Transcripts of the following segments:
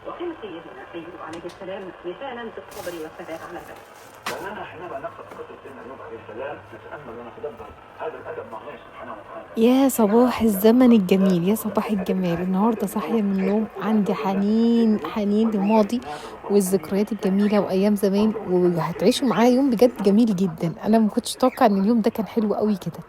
وكان سيدنا أيوب عليه السلام مثالا في الصبر والثبات على ذلك. لأننا حينما نقرأ قصة سيدنا أيوب عليه السلام نتأمل ونتدبر هذا الأدب مع الله سبحانه وتعالى. يا صباح الزمن الجميل، يا صباح الجمال. النهارده صاحيه من النوم عندي حنين حنين للماضي والذكريات الجميله وايام زمان، وهتعيشوا معايا يوم بجد جميل جدا. انا ما كنتش اتوقع ان اليوم ده كان حلو قوي كده.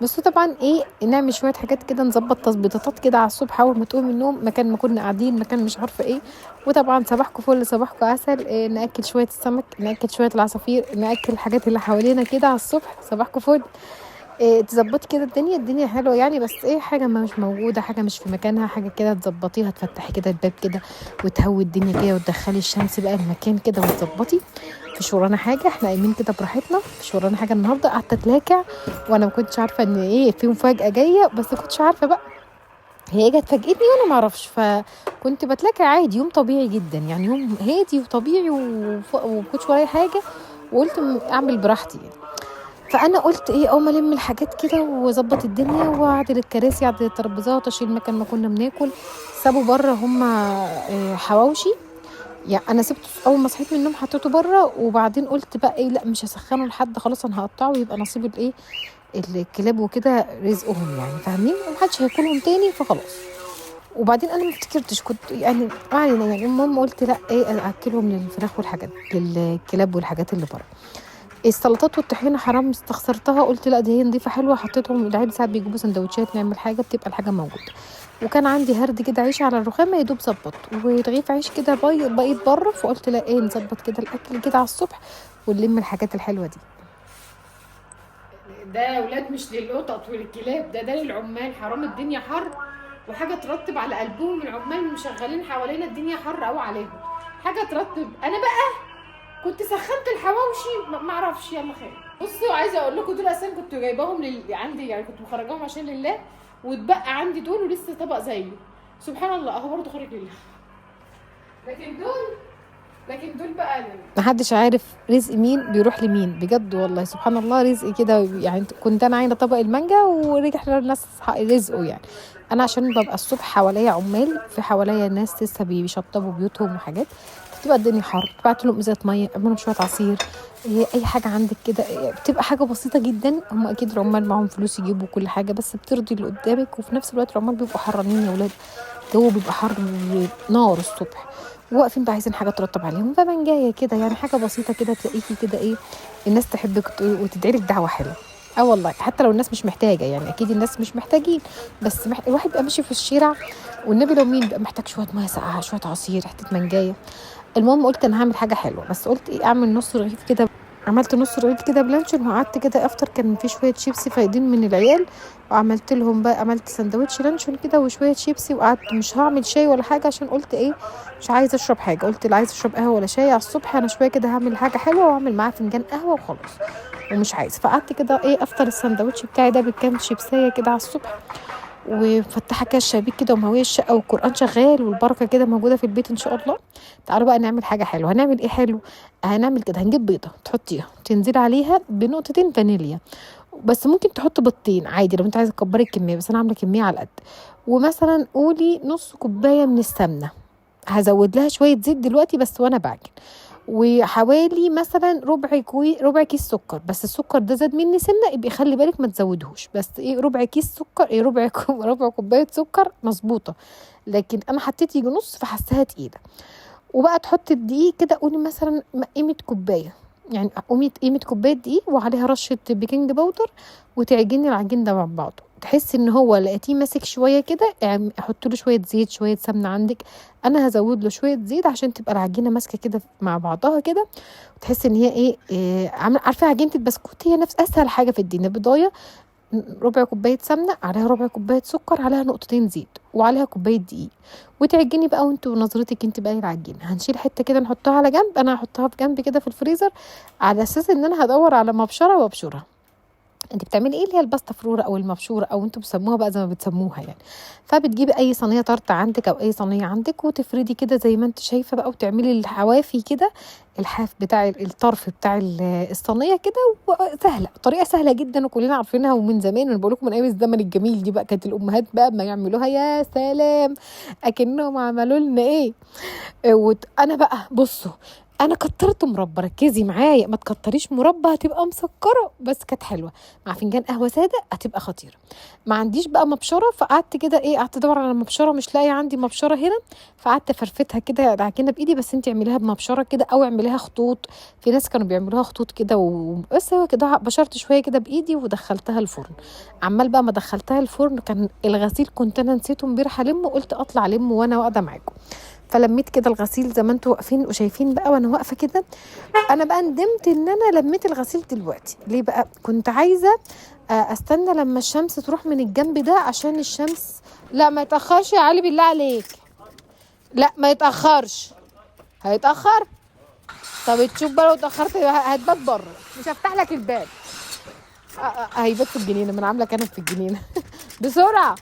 بس طبعا نعمل شويه حاجات كده، نظبط تظبيطات كده على الصبح اول ما تقوم من النوم، مكان ما كنا قاعدين، مكان مش عارفه ايه. وطبعا صباحكم فل صباحكم عسل. ناكل شويه السمك، ناكل شويه العصافير، ناكل الحاجات اللي حوالينا كده على الصبح. صباحكم فل. تظبطي كده الدنيا حلوه يعني. بس حاجه ما مش موجوده، حاجه مش في مكانها، حاجه كده تظبطيها، تفتحي كده الباب كده وتهوي الدنيا كده وتدخلي الشمس بقى المكان كده وتظبطي. مفيش ورانا حاجه، احنا قايمين كده براحتنا، مفيش ورانا حاجه النهارده. قعدت اتلاكع وانا ما كنتش عارفه ان في مفاجاه جايه، بس كنتش عارفه بقى هي جت فاجئتني وانا ما اعرفش. فكنت بتلاقي عادي، يوم طبيعي جدا يعني، يوم هادي وطبيعي ومكنتش ورايا حاجه، وقلت اعمل براحتي يعني. فانا قلت اقوم الم الحاجات كده واظبط الدنيا واعدل الكراسي، اعدل الترابيزات، اشيل مكان ما كنا بناكل. سابوا بره هم حواوشي يعني. انا سبته اول ما صحيت من النوم حطيته بره، وبعدين قلت بقى لا مش هسخنه لحد، خلاص انا هقطعه ويبقى نصيب الكلاب وكده رزقهم يعني، فاهمين؟ ومحدش هياكلهم تاني فخلاص. وبعدين انا ما افتكرتش، كنت يعني ما علينا يعني. المهم قلت لا اكلهم للفراخ والحاجات للكلاب والحاجات اللي بره. السلطات والطحينه حرام استخسرتها، قلت لا دي هي نضيفه حلوه، حطيتهم. العيال ساعات بيجيبوا سندوتشات نعمل حاجه، بتبقى الحاجه موجوده. وكان عندي هرد كده عيش على الرخامه يدوب ظبط، ورغيف عيش كده بقيت بره. فقلت لا نظبط كده الاكل كده على الصبح ونلم الحاجات الحلوه دي. ده يا ولاد مش للقطط وللكلاب، ده للعمال. حرام الدنيا حر، وحاجه ترتب على قلبهم. العمال مشغلين حوالينا، الدنيا حر قوي عليهم. حاجه ترتب. انا بقى كنت سخنت الحواوشي، ما اعرفش، يلا خير. بصوا عايزه اقول لكم دول اصلا كنت جايباهم عندي يعني، كنت مخرجاهم عشان لله، واتبقى عندي دول ولسه طبق زيه. سبحان الله، اهو برضه خارج لله. لكن دول بقى محدش عارف رزق مين بيروح لمين بجد والله. سبحان الله، رزق كده يعني. كنت انا عاينه طبق المانجا ورجع للناس رزقه يعني. انا عشان ببقى الصبح حواليا عمال، في حواليا ناس لسه بيشطبوا بيوتهم وحاجات، بتبقى الدنيا حر. بعت لهم ازازه ميه، اعمل لهم شويه عصير، اي حاجه عندك كده. بتبقى حاجه بسيطه جدا. هم اكيد العمال معاهم فلوس يجيبوا كل حاجه، بس بترضي اللي قدامك. وفي نفس الوقت العمال بيبقوا حرانين يا ولاد، الجو بيبقى حر نار الصبح، واقفين بقى عايزين حاجه ترطب عليهم. فمنجايه كده يعني، حاجه بسيطه كده، تلاقيكي كده الناس تحبك وتدعي لك دعوه حلوه. اه والله، حتى لو الناس مش محتاجه يعني، اكيد الناس مش محتاجين، بس الواحد بقى ماشي في الشارع والنبي لو مين بقى محتاج شويه ميه ساقعه، شويه عصير، حته منجايه. المهم قلت انا هعمل حاجه حلوه، بس قلت اعمل نص رغيف كده. عملت نص رغيف كده بلانشون، وقعدت كده افطر. كان في شويه شيبسي فايدين من العيال، وعملت لهم بقى، عملت سندوتش لانشون كده وشويه شيبسي. وقعدت مش هعمل شاي ولا حاجه، عشان قلت مش عايزه اشرب حاجه. قلت لا عايزه اشرب قهوه ولا شاي على الصبح، انا شويه كده هعمل حاجه حلوه واعمل معاها فنجان قهوه وخلاص، ومش عايزه. فقعدت كده افطر السندوتش بتاعي ده بكام شيبسيه كده على الصبح، ومفتحه كده الشبابيك كده ومهويه الشقه والقران شغال والبركه كده موجوده في البيت ان شاء الله. تعالوا بقى نعمل حاجه حلوه. هنعمل ايه حلو؟ هنعمل كده، هنجيب بيضه تحطيها تنزلي عليها بنقطتين فانيليا، بس ممكن تحط بيضتين عادي لو انت عايزه تكبري الكميه، بس انا عامله كميه على قد. ومثلا قولي نص كوبايه من السمنه، هزود لها شويه زيت دلوقتي بس وانا بعجن. وحوالي مثلا ربع كيس سكر، بس السكر ده زاد مني سنه، يبقى خلي بالك ما تزودهوش. بس ربع كيس سكر، ربع كوبايه سكر مظبوطه، لكن انا حطيت يجي نص فحسها تقيله. وبقى تحط الدقيق كده، قولي مثلا قيمه كوبايه يعني، قيمه كوبايه دقيق، وعليها رشه بيكنج باودر، وتعجني العجين ده مع بعضه. تحسي ان هو لقيتيه ماسك شويه كده، احط له شويه زيت شويه سمنه عندك. انا هزود له شويه زيت عشان تبقى العجينه ماسكه كده مع بعضها كده، وتحسي ان هي عارفه عجينه البسكوت؟ هي نفس اسهل حاجه في الدنيا. بضايه ربع كوبايه سمنه، عليها ربع كوبايه سكر، عليها نقطتين زيت، وعليها كوبايه دقيق. وتعجني بقى وانت ونظرتك انت بقى العجينه. هنشيل حته كده نحطها على جنب، انا هحطها في جنب كده في الفريزر، على اساس ان انا هدور على مبشره وابشرها. انت بتعملي ايه اللي هي الباستا فرورة او المبشورة او انتوا بتسموها بقى زي ما بتسموها يعني. فبتجيبي اي صينية طرت عندك او اي صينية عندك وتفردي كده زي ما انت شايفة بقى، وتعملي الحوافي كده، الحاف بتاع الطرف بتاع الصينية كده. وسهلة، طريقة سهلة جدا وكلنا عارفينها ومن زمان. انا بقول لكم من ايام الزمن الجميل دي بقى كانت الامهات بقى ما يعملوها يا سلام، اكنهم عملوا لنا ايه. انا بقى بصوا، انا كترت مربى، ركزي معايا، ما تكتريش مربى هتبقى مسكره، بس كانت حلوه مع فنجان قهوه ساده هتبقى خطيره. ما عنديش بقى مبشره، فقعدت كده ايه، قعدت ادور على مبشره مش لاقيه عندي مبشره هنا، فقعدت فرفتها كده العجينه بايدي. بس انت اعمليها بمبشره كده او اعمليها خطوط، في ناس كانوا بيعملوها خطوط كده وبس. هو كده بشرت شويه كده بايدي ودخلتها الفرن. عمال بقى ما دخلتها الفرن كان الغسيل كنت انا نسيته امبارح المه، قلت اطلع المه وانا قاعده معاكم. فلميت كده الغسيل زي ما انتوا واقفين وشايفين بقى وانا واقفه كده. انا بقى ندمت ان انا لميت الغسيل دلوقتي. ليه بقى؟ كنت عايزه استنى لما الشمس تروح من الجنب ده عشان الشمس. لا ما يتاخرش يا علي بالله عليك، لا ما يتاخرش. هيتاخر؟ طب تشوف بقى لو اتاخرت هتبات بره، مش هفتح لك الباب. هيبات في الجنينه، ما انا عامله كنب في الجنينه. بسرعه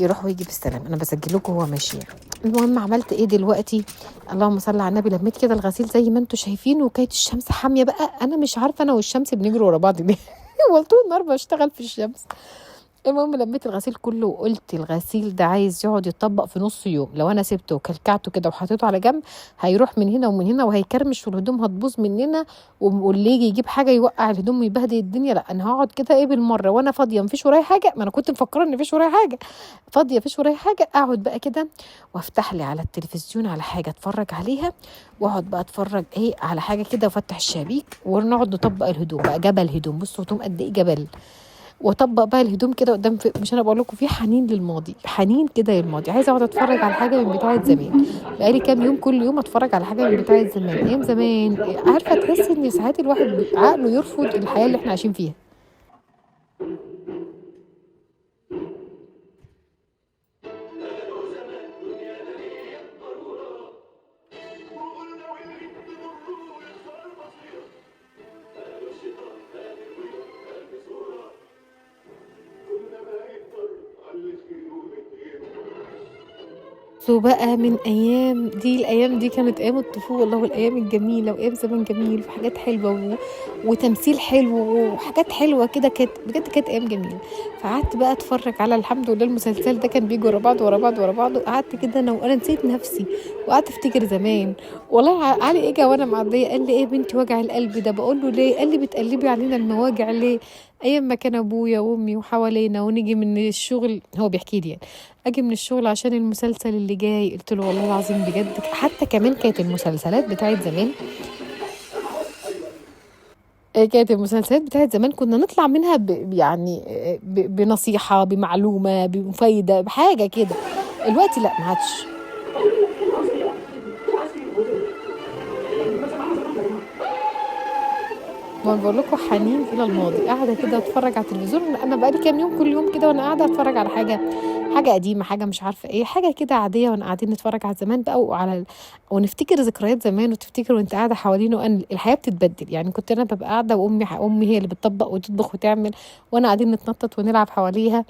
يروح ويجي بالسلام. انا بسجل لكم وهو ماشي يعني. المهم عملت ايه دلوقتي؟ اللهم صل على النبي. لميت كده الغسيل زي ما انتم شايفين، وكانت الشمس حاميه بقى. انا مش عارفه انا والشمس بنجري ورا بعض ليه. والله طول النهار بشتغل في الشمس. المهم لميت الغسيل كله وقلت الغسيل ده عايز يقعد يطبق في نص يوم. لو انا سبته وكلكعته كده وحطيته على جنب هيروح من هنا ومن هنا وهيكرمش والهدوم هتبوظ مننا، واللي يجي يجيب حاجه يوقع الهدوم ويبهدل الدنيا. لا انا هقعد كده ايه بالمره وانا فاضيه مفيش ورايا حاجه. ما انا كنت مفكره ان مفيش ورايا حاجه، فاضيه مفيش ورايا حاجه. اقعد بقى كده وافتح لي على التلفزيون على حاجه اتفرج عليها، واقعد بقى اتفرج ايه على حاجه كده وافتح الشبابيك ونقعد نطبق الهدوم بقى. جبل هدوم، بصوا هدوم قد ايه جبل. واطبق بقى الهدوم كده قدام. مش انا بقول لكم في حنين للماضي، حنين كده للماضي. عايزه اقعد اتفرج على حاجه من بتاعه زمان. بقالي كام يوم كل يوم اتفرج على حاجه من بتاعه زمان، ايام زمان. عارفه تحسي ان ساعات الواحد عقله يرفض الحياه اللي احنا عايشين فيها. بقى من ايام دي، الايام دي كانت ايام الطفوله والايام الجميله وايام زمان جميل، وحاجات حلوه وتمثيل حلو وحاجات حلوه كده. كانت بجد كانت ايام جميله. فقعدت بقى اتفرج على الحمد لله المسلسل ده كان بيجي ورا بعض ورا بعض ورا بعض. وقعدت كده انا وانا نسيت نفسي وقعدت افتكر زمان. والله علي اجا وانا معديه قال لي ايه بنتي وجع القلب ده؟ بقول له ليه؟ قال لي بتقلبي علينا المواجع ليه؟ ايام ما كان ابويا وامي وحوالينا ونيجي من الشغل، هو بيحكي لي يعني، اجي من الشغل عشان المسلسل اللي جاي. قلت له والله العظيم بجد. حتى كمان كانت المسلسلات بتاعت زمان، كانت المسلسلات بتاعت زمان كنا نطلع منها يعني بنصيحة، بمعلومة، بفايدة، بحاجة كده. الوقت لا ما عادش. وانا بقول لكم حنين الى الماضي. قاعده كده اتفرج على التلفزيون. انا بقالي كام يوم كل يوم كده وانا قاعده اتفرج على حاجه قديمه، حاجه مش عارفه ايه، حاجه كده عاديه، وانا قاعدين نتفرج على زمان بقى ونفتكر ذكريات زمان. وتفتكر وانت قاعده حوالينه ان الحياه بتتبدل. يعني كنت انا ببقى قاعده وامي هي اللي بتطبق وتطبخ وتعمل، وانا قاعدين نتنطط ونلعب حواليها.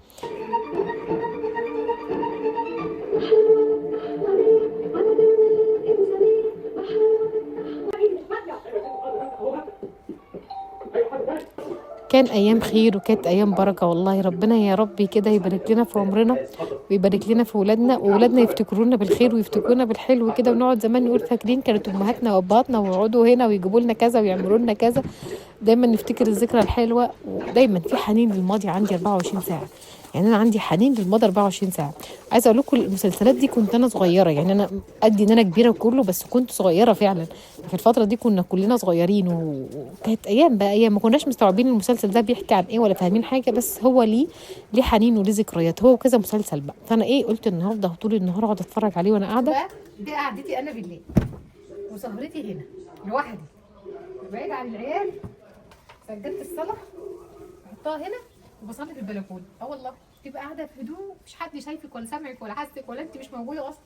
كان ايام خير وكانت ايام بركه والله. ربنا يا ربي كده يبارك لنا في عمرنا ويبارك لنا في ولادنا، وولادنا يفتكرونا بالخير ويفتكرونا بالحلو كده. ونقعد زمان نقول فاكرين كانت امهاتنا وابهاتنا ويقعدوا هنا ويجيبوا لنا كذا ويعملوا لنا كذا. دايما نفتكر الذكرى الحلوه. ودايما في حنين للماضي عندي 24 ساعه. يعني انا عندي حنين للماضي 24 ساعه. عايزه اقول لكم المسلسلات دي كنت انا صغيره، يعني انا قد ان انا كبيره كله، بس كنت صغيره فعلا. في الفتره دي كنا كلنا صغيرين، وكانت ايام بقى ايام ما كناش مستوعبين المسلسل ده بيحكي عن ايه ولا فاهمين حاجه. بس هو ليه حنين وليه ذكريات. هو كذا مسلسل بقى. فانا ايه قلت النهارده طول النهار اقعد اتفرج عليه وانا قاعده. دي قعدتي انا بالليل وسهرتي هنا لوحدي بعيد عن العيال. سجلت الصلاه احطها هنا وبصلي في البلكونه. والله تبقى قاعده في هدوء، مش حد شايفك ولا سامعك ولا حاسك ولا انت مش موجوده اصلا.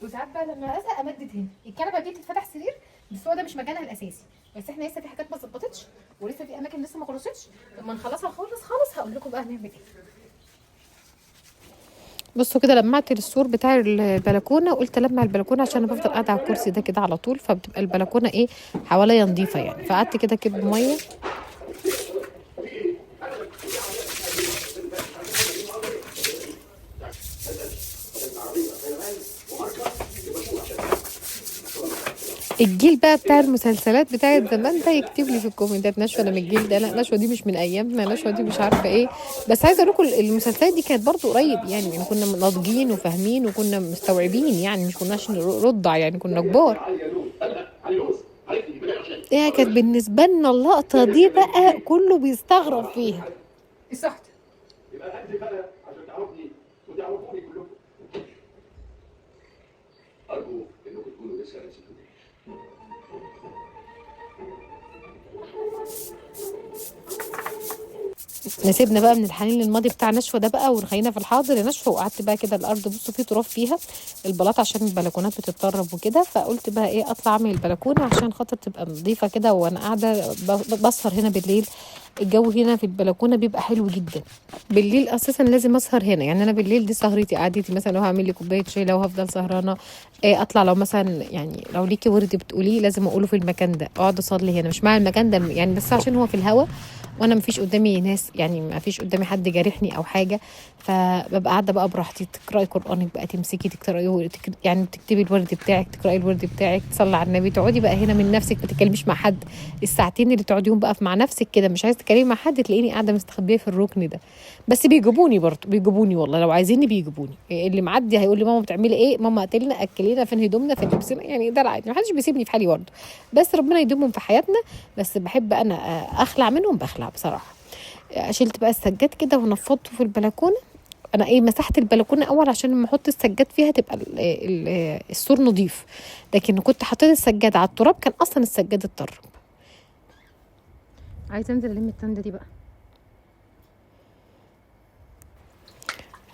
وساعات بقى لما ازهق امدد هنا. الكنبه دي بتتفتح سرير، بس هو ده مش مكانها الاساسي. بس احنا لسه في حاجات ما ظبطتش، ولسه في اماكن لسه ما خلصتش. لما نخلصها خالص هقول لكم بقى هنعمل ايه. بصوا كده لمعت السور بتاع البلكونه، قلت لمع البلكونه عشان انا بفضل قاعده على الكرسي ده كده على طول، فبتبقى البلكونه ايه حواليا نظيفه يعني. فقعدت كده كب ميه. الجيل بقى بتاع المسلسلات بتاعت زمان ده يكتب لي في الكومنتات نشوى انا من الجيل ده، لا نشوى دي مش من ايامنا، نشوى دي مش عارفه ايه. بس عايزه اقول لكم المسلسلات دي كانت برضو قريب يعني كنا ناضجين وفاهمين وكنا مستوعبين يعني، مش كناش نرضع يعني، كنا كبار. ايه كانت بالنسبه لنا اللقطه دي بقى كله بيستغرب فيها. صحت يبقى انت بقى عشان تعرفني وتعرفوني كلكم. ارجو انكم تكونوا لسه نسيتوني. نسيبنا بقى من الحنين للماضي بتاع نشوى ده بقى ونخلينا في الحاضر يا نشوى. وقعدت بقى كده الارض بصوا في تراب فيها البلاط عشان البلكونات بتتطرب وكده، فقلت بقى ايه اطلع اعمل البلكونه عشان خاطر تبقى نظيفه كده وانا قاعده بسهر هنا بالليل. الجو هنا في البلكونه بيبقى حلو جدا بالليل، اساسا لازم اسهر هنا يعني. انا بالليل دي سهرتي قعدتي، مثلا لو هعمل لي كوبايه شاي، لو هفضل سهرانه إيه اطلع، لو مثلا يعني لو ليكي ورد بتقوليه لازم اقوله في المكان ده، اقعد اصلي هنا مش مع المكان ده يعني، بس عشان هو في الهوا وانا مفيش قدامي ناس يعني، مفيش قدامي حد جارحني او حاجه، فببقى قاعده بقى براحتي. تقراي قرانك بقى، تمسكي تقراي يعني تكتبي الورد بتاعك، تقراي الورد بتاعك، تصلي على النبي، تقعدي بقى هنا من نفسك ما تتكلميش مع حد. الساعتين اللي تقعديهم بقى مع نفسك كده مش عايزه تتكلمي مع حد، تلاقيني قاعده مستخبيه في الركن ده. بس بيجيبوني برضه، بيجيبوني والله لو عايزيني بيجيبوني. اللي معدي هيقول لي ماما بتعملي ايه، ماما اكلنا اكلينا، فين هدومنا، فين لبسنا، يعني ده العادي، ما حدش بيسيبني في حالي برضه. بس ربنا يديمهم في حياتنا. بس بحب انا اخلع منهم، بخلع بصراحه. شلت بقى السجاد كده ونفضته في البلكونه. انا ايه مسحت البلكونه اول عشان لما احط السجاد فيها تبقى السور نظيف، لكن كنت حطيت السجاد على التراب كان اصلا السجاد اتطرب. عايزه انزل الم التندة دي بقى،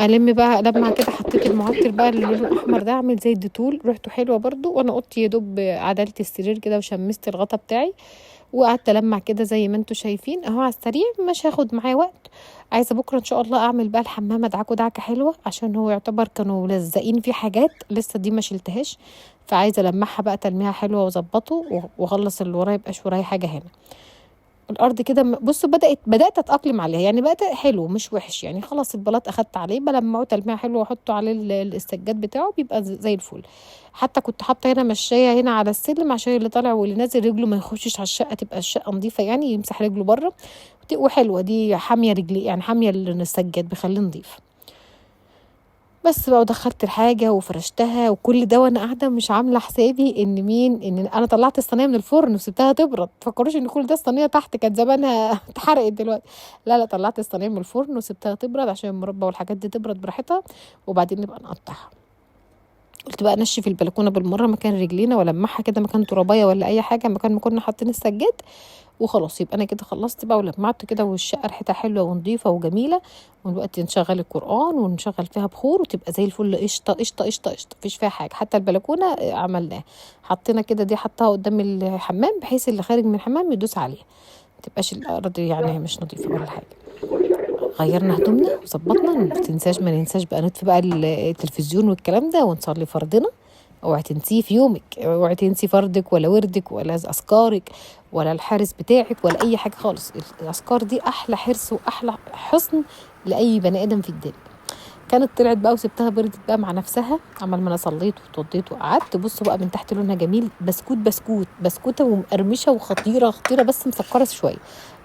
الم بقى لما كده حطيت المعطر بقى اللون الاحمر ده عامل زي الديتول، ريحته حلوه برضو. وانا اوضتي يا دوب عدلت السرير كده وشمست الغطا بتاعي وقعدت المع كده زي ما انتم شايفين اهو على السريع، مش هاخد معايا وقت. عايزه بكره ان شاء الله اعمل بقى الحمام ادعكه دعكه حلوه، عشان هو يعتبر كانوا ملزقين فيه حاجات لسه دي ما شلتهاش، فعايزه المعها بقى تلميعه حلوه واظبطه واخلص اللي ورايا، يبقاش ورايا حاجه هنا. الارض كده بصوا بدات اتاقلم عليها يعني، بقت حلو مش وحش يعني. خلاص البلاط اخدت عليه بلمعه تلميعه حلوه واحطه عليه السجاد بتاعه بيبقى زي الفل. حتى كنت حاطه هنا مشايه هنا على السلم عشان اللي طالع واللي نازل رجله ما يخشش على الشقه، تبقى الشقه نظيفه يعني، يمسح رجله بره. وحلوه دي حاميه رجلي يعني، حاميه السجاد بيخليه نظيف. بس بقى ودخلت الحاجة وفرشتها وكل ده وانا قاعدة مش عاملة حسابي ان انا طلعت الصينية من الفرن وسبتها تبرد. تفكروش ان كل ده الصينية تحت كانت زمانها اتحرقت دلوقتي، لا طلعت الصينية من الفرن وسبتها تبرد عشان المربى والحاجات دي تبرد براحتها وبعدين نبقى نقطعها. قلت بقى انشف البلكونه بالمره مكان رجلينا ولمعها كده مكان ترابيه ولا اي حاجه مكان ما كنا حاطين السجاد وخلاص. يبقى انا كده خلصت بقى ولمعت كده والشقه ريحتها حلوه ونظيفه وجميله. ودلوقتي نشغل القران ونشغل فيها بخور وتبقى زي الفل، قشطه قشطه قشطه قشطه، مفيش فيها حاجه. حتى البلكونه عملناها، حطينا كده دي حطها قدام الحمام بحيث اللي خارج من الحمام يدوس عليها، ما تبقاش الارض يعني مش نظيفه ولا حاجه. غيرنا هدومنا وظبطنا. ما ننساش بقى نطفي بقى التلفزيون والكلام ده ونصلي فرضنا. اوعي تنسيه في يومك، اوعي تنسي فرضك ولا وردك ولا اذكارك ولا الحارس بتاعك ولا اي حاجه خالص. الاذكار دي احلى حرص واحلى حصن لاي بني ادم في الدنيا. كانت طلعت بقى وسبتها بردت بقى مع نفسها. عمل ما انا صليت واتوضيت وقعدت بصوا بقى من تحت لونها جميل، بسكوته ومقرمشه وخطيره بس مسكره شويه.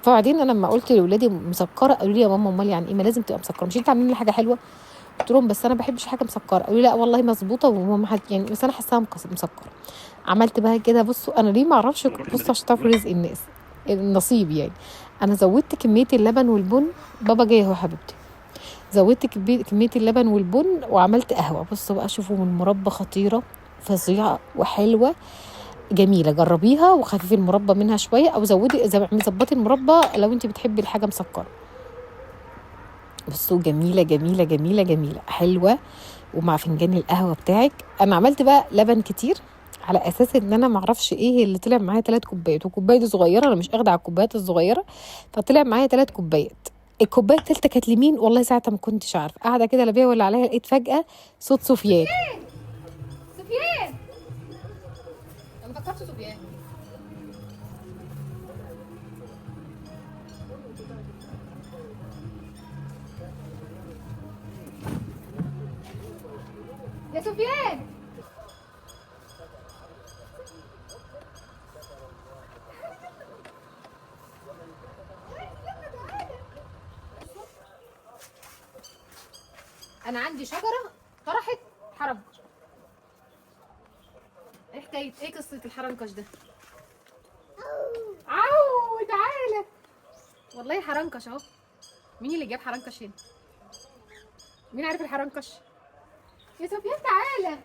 فبعدين انا لما قلت لاولادي مسكره قالوا لي يا ماما امال يعني ايه ما لازم تبقى مسكره، مش انت عاملين لي حاجه حلوه؟ قلت لهم بس انا ما بحبش حاجه مسكره. قالوا لي لا والله مظبوطه وماما يعني بس انا حاساها مسكره. عملت بقى كده بصوا انا ليه ما اعرفش، بصوا عشان تعرفوا رزق الناس النصيب يعني. انا زودت كميه اللبن والبن، بابا جاي اهو حبيبتي، زودت كميه اللبن والبن وعملت قهوه. بصوا بقى شوفوا من مربى خطيره فظيعه وحلوه جميله، جربيها وخففي المربى منها شويه او زودي ظبطي المربى لو انت بتحبي الحاجه مسكره. بصوا جميله جميله جميله جميله حلوه ومع فنجان القهوه بتاعك. انا عملت بقى لبن كتير على اساس ان انا معرفش ايه اللي طلع معايا 3 كوبايات، والكوبايه دي صغيره، انا مش اخده على الكوبايات الصغيره، فطلع معايا 3 كوبايات. الكوبايه الثالثه كانت لمين والله ساعتها ما كنتش عارفه، قاعده كده لا بيا ولا عليا، لقيت فجاه صوت سفيان. سفيان، انا فكرت سفيان. يا سفيان، انا عندي شجره طرحت حرنكش. ايه حكايه، ايه قصه الحرنكش ده؟ عو تعالى، والله حرنكش اهو. مين اللي جاب حرنكش هنا؟ مين عارف الحرنكش؟ يا سفيان تعالى،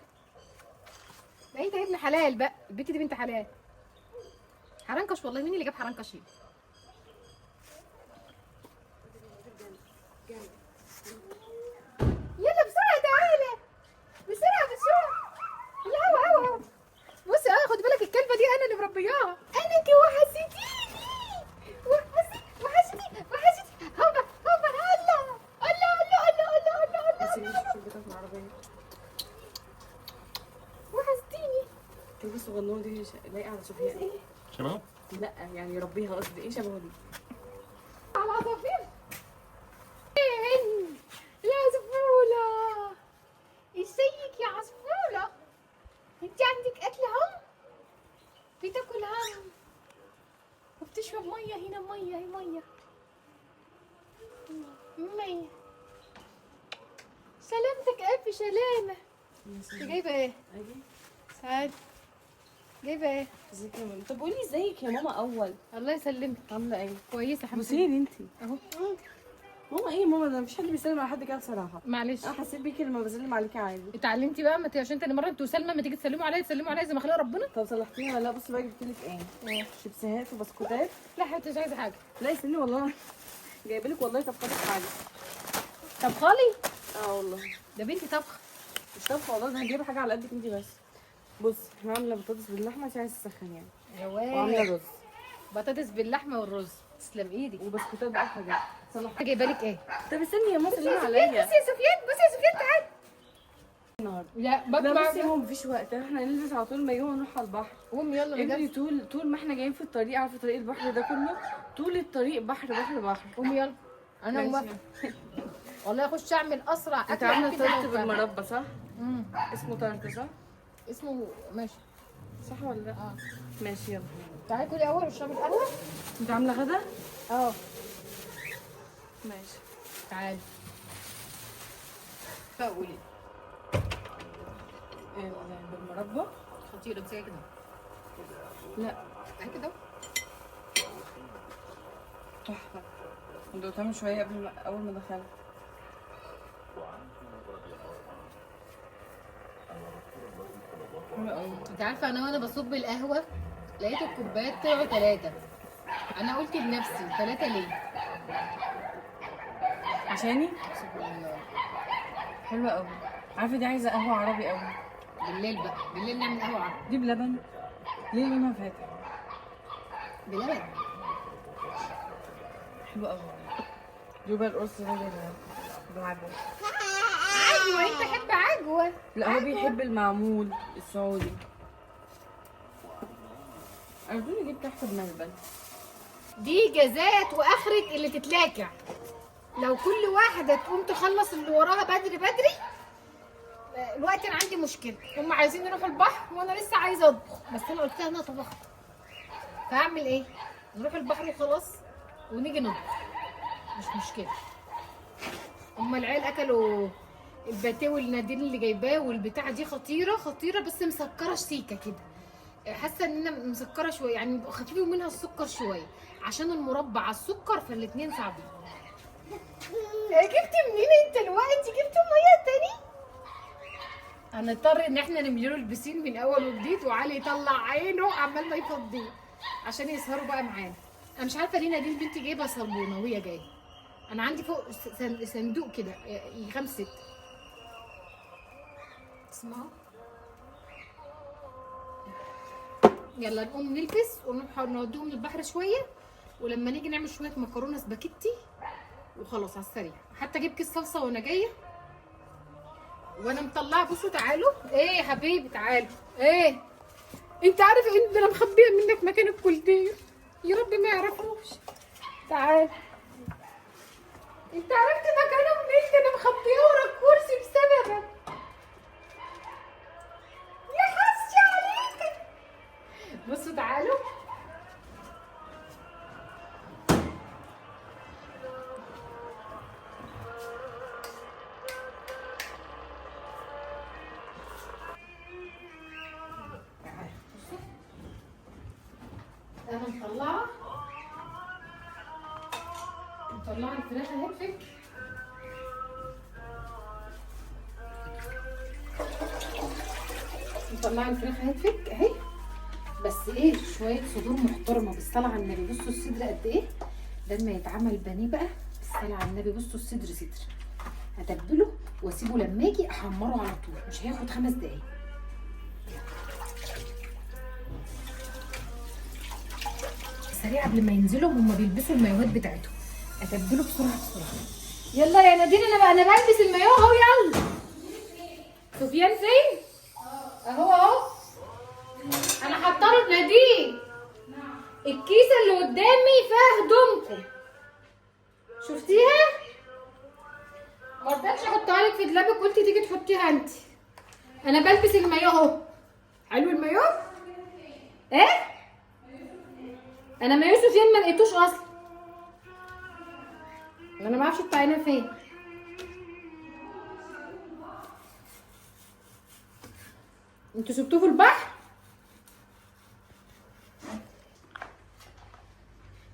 ده انت يا ابن حلال بقى، البنت دي بنت حلال. حرنكش والله، مين اللي جاب حرنكش هنا؟ يلا بسرعه تعالى، بسرعه بسرعه. لا هو بصي خد بالك الكلبه دي انا اللي مربياها. انا وحشتيني، وحشتي هوبا هوبا. الله الله الله الله الله الله. وحشتيني. الكلبة الصغنونة دي لايقة على سفيان. شبهه؟ لا يعني ربيها قصدي. ايه شبهه دي؟ على عصافير. يا عصفورة، ازيك يا عصفورة؟ انت عندك اكل هم؟ بتاكل هم وبتشرب ميه هنا، ميه هي ميه ميه. سلامتك الف سلامة. انت جايبه ايه؟ اجي سعاد جايبه ايه؟ ازيك يا ماما؟ طب قولي ازيك يا ماما اول. الله يسلمك. عاملة ايه؟ كويسه الحمد لله. بصيلي انتي اهو. ماما. ايه ماما ده مفيش حد بيسلم على حد كده بصراحة. معلش انا حسيت بيكي لما بسلم عليكي عادي. اتعلمتي بقى، ما عشان تاني مره انتوا وسلمى ما تيجي تسلموا عليا تسلموا عليا زي ما خلق ربنا. طب صلحتيني ولا لا؟ بصي بقى جبت لك ايه؟ شيبسيهات وبسكوتات. لا حتى مش عايزه حاجه. لا استني والله جايبه لك والله طبخات حاجة. طب خالي اه والله ده بنتي طبخ. مش طبخة والله، ده هجيب حاجة على قدك انتي بس. بصي انا عاملة بطاطس باللحمة عشان عايزة اسخن يعني. يا وعاملة واد، رز بطاطس باللحمه والرز، تسلم ايدك. وبسكوتات بقى حاجات. صلحت. جايبه لك ايه؟ طب استني يا ماما سلمي بصي عليا يا سفيان، بصي يا سفيان تعالى. النهارده. لا لا بطلع. بصي هو مفيش وقت، احنا نلبس على طول مايو ونروح على البحر. قوم يلا انا ابني جاهزه. طول ما احنا جايين في الطريق، عارفه طريق البحر ده كله، طول الطريق بحر بحر بحر. قوم يلا انا ماشي. موافقه. والله اخش اعمل اسرع انت اكل. عامله أكل طرت موقع. بالمربى صح؟ امم اسمه طرت صح؟ اسمه ماشي. صح ولا لا؟ اه ماشي يلا. تعالي كلي اول واشربي القهوه. انت عامله غدا؟ اه ماشي. تعالي فقولي. بالمربى؟ خطيره زي كده. لا تعالي كده. تحفه. كنت قلتها من شويه اول ما دخلت. حلو قوي. انت عارفه انا وانا بصب القهوه لقيت الكوبايات طلعوا 3. انا قلت لنفسي 3 ليه؟ عشاني؟ سبحان الله. حلوه قوي. عارفه دي عايزه قهوه عربي قوي. بالليل بقى، بالليل نعمل قهوه عربي. دي بلبن. ليه لونها فاتح؟ بلبن. حلو قوي. دوبا القرص ده بالعجوه. عجوه؟ انت تحب عجوه؟ لا هو بيحب المعمول السعودي. أرجوني جبت تحت الملبن. دي جزات واخرك اللي تتلاكع. لو كل واحده تقوم تخلص اللي وراها بدري بدري. الوقت انا عندي مشكله، هم عايزين يروحوا البحر وانا لسه عايزه اطبخ، بس انا قلت لها انا طبخت. فاعمل ايه؟ نروح البحر وخلاص ونيجي نطبخ، مش مشكله. هما العيال اكلوا الباتيه والنادين اللي جايباه، والبتاعه دي خطيره خطيره بس مسكره سيكه كده. حاسه ان انا مسكره شويه، يعني خفيف منها السكر شويه عشان المربى على السكر، فالاتنين صعبين. جبت منين انت الوقت؟ جبت ميه تاني؟ هنضطر ان احنا نملي له البسين من اول وجديد، وعلي يطلع عينه عمال ما يفضيه عشان يسهروا بقى معانا. انا مش عارفه ليه نادين بنتي جايبه صابونه وهي جايه. انا عندي فوق صندوق كده 5 6. تسمعوا؟ يلا نقوم نلبس ونروح نوديهم البحر شويه، ولما نيجي نعمل شويه مكرونه سباكيتي وخلاص على السريع. حتى اجيب كيس صلصه وانا جايه وانا مطلعه. بصوا تعالوا. ايه يا حبيبي تعالوا. ايه انت عارف ان انا مخبيه منك مكان الكولدير؟ يا رب ما يعرفوش. تعال. انت عرفت مكانه منين؟ ده انا مخبيه ورا الكرسي بسببك. يا حسي عليك. بصوا تعالوا. انا مطلعه الفراخ اهي فك. مطلعه الفراخ اهي فك اهي. بس ايه شويه صدور محترمه بالصلاه على النبي. بصوا الصدر قد ايه ده لما يتعمل بانيه بقى بالصلاه على النبي. بصوا الصدر صدر. هتبله واسيبه لما اجي احمره على طول، مش هياخد 5 دقايق. سريع قبل ما ينزلوا هما بيلبسوا المايوهات بتاعتهم. اتبله بسرعه بسرعه. يلا يا نادين انا بلبس المايوه اهو. يلا سفيان فين؟ اهو انا حاطه له نادين الكيسه اللي قدامي فيها هدومكم. شفتيها؟ ما رضيتش احطها لك في دولابك، قلت تيجي تحطيها انت. انا بلبس المايوه اهو. حلو المايوه؟ ايه؟ انا مايو سفيان ما لقيتوش اصلا. انا ما اعرفش الطعينه فين. انتوا سبتوه في البحر؟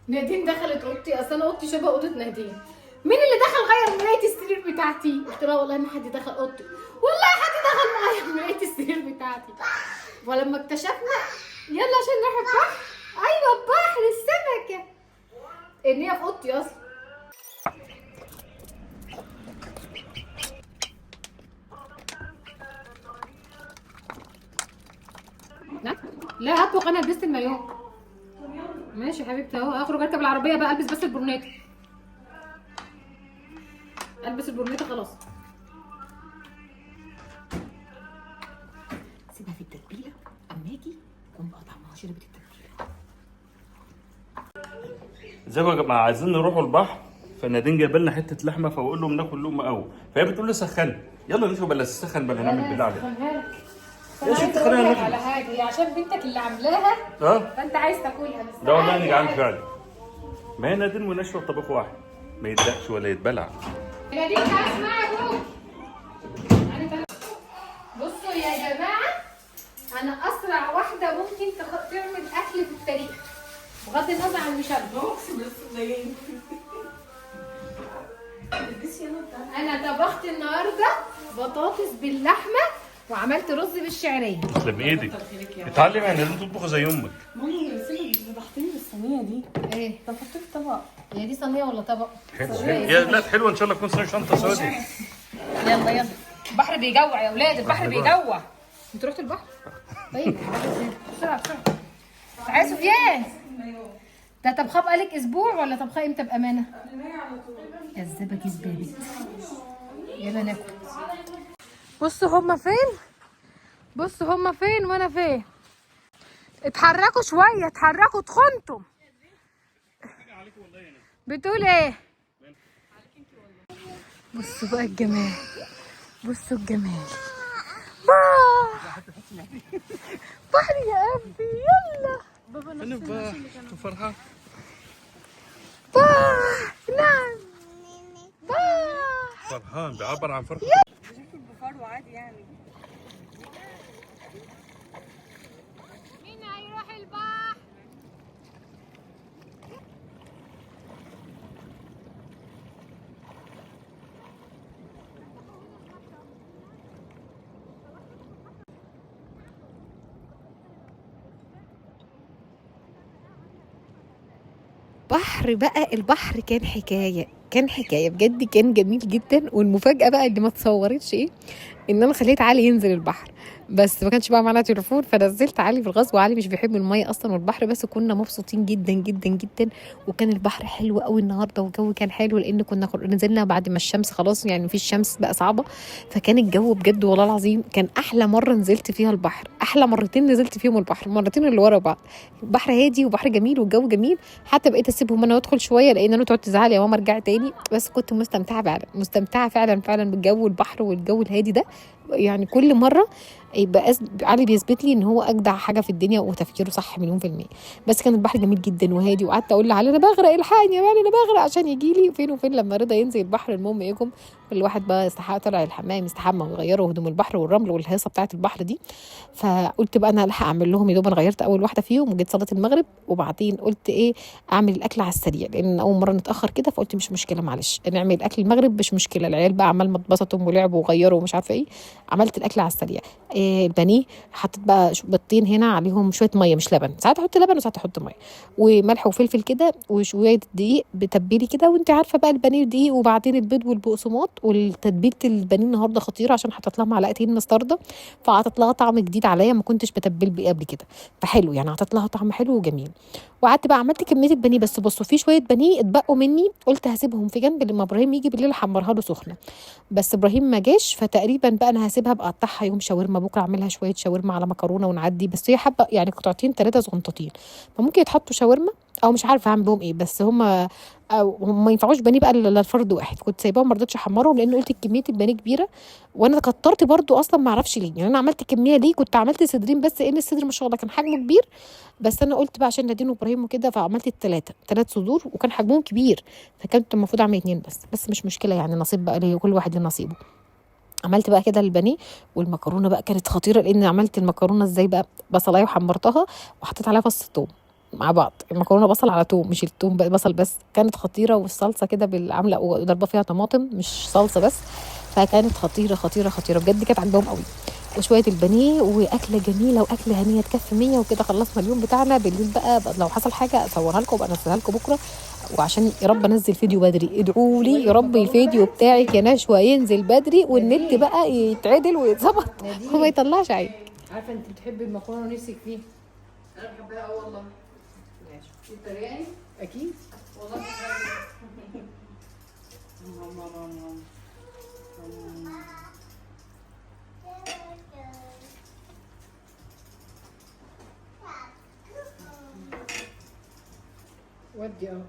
نادين دخلت اوضتي. اصل انا اوضتي شبه اوضه نادين. مين اللي دخل غير ملايه السرير بتاعتي؟ قلت لها والله ما حد دخل اوضتي. والله حد دخل غير ملايه السرير بتاعتي. ولما اكتشفنا يلا عشان نروح البحر. ايوه البحر السمكه ان هي في اوضتي اصلا. لا هطبخ انا. لبست المايو. ماشي يا حبيبتي اهو. اخرج اركب العربيه بقى البس بس البرنيطه. البس البرنيطه خلاص. سيبها في التتبيله اما اجي اقوم بقى طعمها شربت التتبيله. ازيكم يا جماعه؟ عايزين نروحوا البحر، فنادين جايب لنا حته لحمه، فبقول لهم ناكل لقمه قوي، فهي بتقول لي سخن. يلا نشوف بلا تسخن بلا نعمل بالله عليك. يا ست خلينا ناكل على حاجه هي عشان بنتك اللي عاملاها فانت عايز تاكلها. بس ده والله انا جعان فعلا. ما هي نادين ونشوى طبخ واحد ما يتدقش ولا يتبلع. نادين تعالى اسمعي يا ابوك. بصوا يا جماعه انا اسرع واحده ممكن تعمل اكل في التاريخ بغض النظر عن المشاركه. انا طبخت النهارده بطاطس باللحمه وعملت رز بالشعريه. تسلم ايدك. اتعلمي يعني لازم تطبخي زي امك. مامي فتحتيلي بالصينيه دي. ايه طب حطي في طبق. هي دي صينيه ولا طبق؟ حلو. يا لا حلوه ان شاء الله تكون صينيه شنطه سوداء. يلا يلا. البحر بيجوع يا اولاد. البحر بيجوع. انتوا رحتوا البحر؟ طيب بسرعه بسرعه. تعالى سفيان. ده طبخاه بقالك اسبوع ولا طبخاه امتى بامانه؟ كذابه كذبه. يلا ناكل. بصوا هما فين؟ بصوا هما فين وانا فين؟ اتحركوا شويه. اتحركوا اتخنتم. بتقول ايه؟ بصوا بقى الجمال. بصوا الجمال. بحر يا قلبي. يلا بابا فرحه. نعم فرحان بيعبر عن فرحه. بشوف البخار وعادي يعني. مين هيروح البحر؟ بحر بقى. البحر كان حكايه بجد. كان جميل جدا. والمفاجاه بقى اللي ما اتصورتش ايه، ان انا خليت علي ينزل البحر، بس ما كانش بقى معانا تليفون فنزلت علي بالغصب، وعلي مش بيحب الميه اصلا والبحر، بس كنا مبسوطين جدا جدا جدا. وكان البحر حلو قوي النهارده، والجو كان حلو لان كنا نزلنا بعد ما الشمس خلاص يعني في الشمس بقى صعبه، فكان الجو بجد والله العظيم كان احلى مره نزلت فيها البحر، احلى مرتين نزلت فيهم البحر، مرتين اللي ورا بعض. البحر هادي وبحر جميل والجو جميل، حتى بقيت اسيبهم انا وادخل شويه لان انا تقعد تزعل يا ماما ارجع تاني، بس كنت مستمتعه فعلا، مستمتعه فعلا فعلا بالجو البحر والجو الهادي ده. يعني كل مره يبقى علي بيثبت لي ان هو اجدع حاجه في الدنيا وتفكيره صح مليون في الميه. بس كان البحر جميل جدا وهادي، وقعدت اقول لعلي انا بغرق الحقني يا مالي انا بغرق عشان يجي لي، فين وفين لما رضا ينزل البحر. المهم يجم كل واحد بقى استحق طلع الحمام يستحمى ويغيروا هدوم البحر والرمل والهيصه بتاعه البحر دي. فقلت بقى انا الحق اعمل لهم، يا دوب انا غيرت اول واحده فيهم وجيت صلاه المغرب، وبعدين قلت ايه اعمل الاكل على السريع لان اول مره نتاخر كده، فقلت مش مشكله معلش نعمل اكل المغرب مش مشكله، العيال بقى عمال ما اتبسطوا ولعبوا وغيروا ومش عارفه ايه. عملت الاكل على السريع، إيه البانيه حطيت بقى بيضتين هنا عليهم شويه ميه مش لبن، ساعات احط لبن وساعات احط ميه وملح وفلفل كده وشويه دقيق بتبلي كده، وانت عارفه بقى البانيه دقيق وبعدين البيض والبقسماط. والتتبيله البانيه النهارده خطيره عشان حطيت لها معلقتين مستردة، فعطت لها طعم جديد عليا ما كنتش بتبل بيه قبل كده، فحلو يعني عطت لها طعم حلو وجميل. وقعدت بقى عملت كميه البانيه، بس بصوا في شويه بانيه اتبقوا مني قلت هسيبهم في جنب لما ابراهيم يجي بالليل احمرها له سخنه، بس ابراهيم ما جاش، فتقريبا بقى انا هسيبها بقى اقطعها يوم شاورما، بكره اعملها شويه شاورما على مكرونه ونعدي، بس هي حبه يعني قطعتين 3 صغنطتين فممكن يتحطوا شاورما او مش عارفه اعمل بهم ايه، بس هم او هم ما ينفعوش بانيه بقى للفرد واحد، كنت سايباهم ما رضيتش احمرهم لان قلت كميه البانيه كبيره، وانا كترت برضو اصلا ما اعرفش ليه، يعني انا عملت كميه ليه كنت عملت صدرين بس ان الصدر ما شاء الله كان حجمه كبير، بس انا قلت بقى عشان نادين وابراهيم وكده فعملت الثلاثه 3 صدور وكان حجمهم كبير، فكنت المفروض اعمل 2 بس مش مشكله يعني نصيب بقى ليه كل واحد له نصيبه. عملت بقى كده البانيه، والمكرونه بقى كانت خطيره لان عملت المكرونه ازاي بقى، بصلايه وحمرتها وحطيت عليها فص ثوم مع بعض، المكرونه بصل على توم مش التوم بصل بس، كانت خطيره، والصلصه كده بالعامله وضربه فيها طماطم مش صلصه بس، فكانت خطيره خطيره خطيره بجد كانت عندهم قوي. وشويه البانيه واكله جميله واكله هنيه تكفي 100، وكده خلصنا اليوم بتاعنا. بالليل بقى لو حصل حاجه اصورها لكم وابقى انزلها لكم بكره، وعشان يا رب انزل فيديو بدري ادعوا لي يا رب الفيديو بتاعك يا نشوى ينزل بدري والنت بقى يتعدل ويتظبط وما يطلعش عيب. عارفه انت بتحبي المكرونه ونفسك فيه؟ انا بحبها اه والله. ماشي بتتريقي؟ اكيد. والله ودي اه